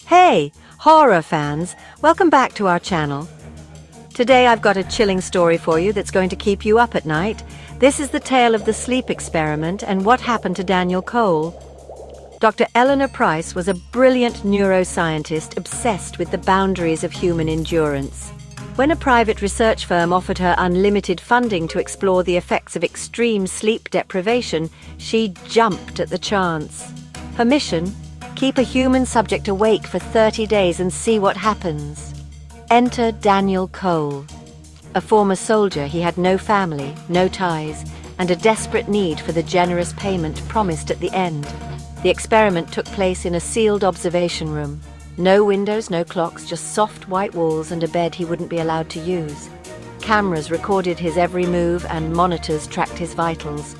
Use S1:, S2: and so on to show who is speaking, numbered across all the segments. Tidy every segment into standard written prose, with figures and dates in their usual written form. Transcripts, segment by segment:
S1: Hey, horror fans, welcome back to our channel. Today I've got a chilling story for you that's going to keep you up at night. This is the tale of the sleep experiment and what happened to Daniel Cole. Dr. Eleanor Price was a brilliant neuroscientist obsessed with the boundaries of human endurance. When a private research firm offered her unlimited funding to explore the effects of extreme sleep deprivation, she jumped at the chance. Her mission? Keep a human subject awake for 30 days and see what happens. Enter Daniel Cole. A former soldier, he had no family, no ties, and a desperate need for the generous payment promised at the end. The experiment took place in a sealed observation room. No windows, no clocks, just soft white walls and a bed he wouldn't be allowed to use. Cameras recorded his every move and monitors tracked his vitals.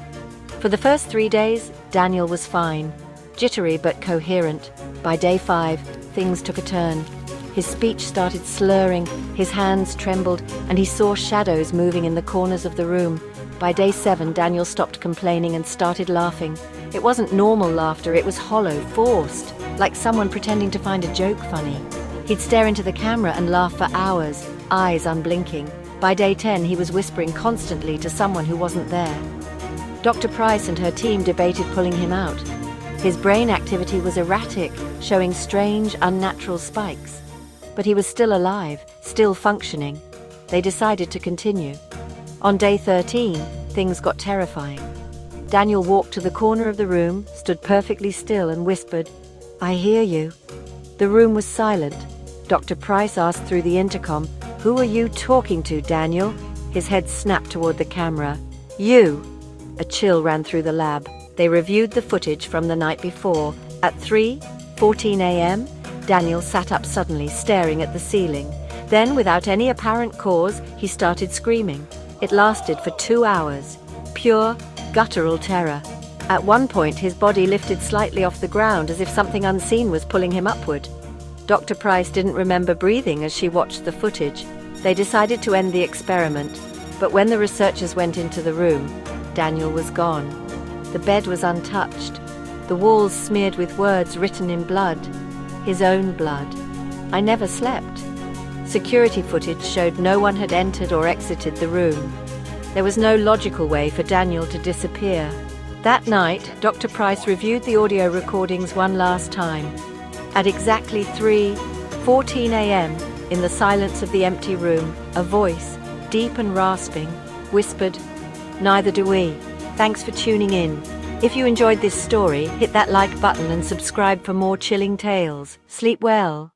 S1: For the first 3 days, Daniel was fine. Jittery but coherent. By day 5, things took a turn. His speech started slurring, his hands trembled, and he saw shadows moving in the corners of the room. By day 7, Daniel stopped complaining and started laughing. It wasn't normal laughter, it was hollow, forced, like someone pretending to find a joke funny. He'd stare into the camera and laugh for hours, eyes unblinking. By day 10, he was whispering constantly to someone who wasn't there. Dr. Price and her team debated pulling him out. His brain activity was erratic, showing strange, unnatural spikes. But he was still alive, still functioning. They decided to continue. On day 13, things got terrifying. Daniel walked to the corner of the room, stood perfectly still and whispered, "I hear you." The room was silent. Dr. Price asked through the intercom, "Who are you talking to, Daniel?" His head snapped toward the camera. "You." A chill ran through the lab. They reviewed the footage from the night before. At 3:14 a.m., Daniel sat up suddenly, staring at the ceiling. Then, without any apparent cause, he started screaming. It lasted for 2 hours. Pure, guttural terror. At one point, his body lifted slightly off the ground as if something unseen was pulling him upward. Dr. Price didn't remember breathing as she watched the footage. They decided to end the experiment, but when the researchers went into the room, Daniel was gone. The bed was untouched, the walls smeared with words written in blood. His own blood. "I never slept." Security footage showed no one had entered or exited the room. There was no logical way for Daniel to disappear. That night, Dr. Price reviewed the audio recordings one last time. At exactly 3:14 a.m., in the silence of the empty room, a voice, deep and rasping, whispered, "Neither do we. Thanks for tuning in. If you enjoyed this story, hit that like button and subscribe for more chilling tales. Sleep well."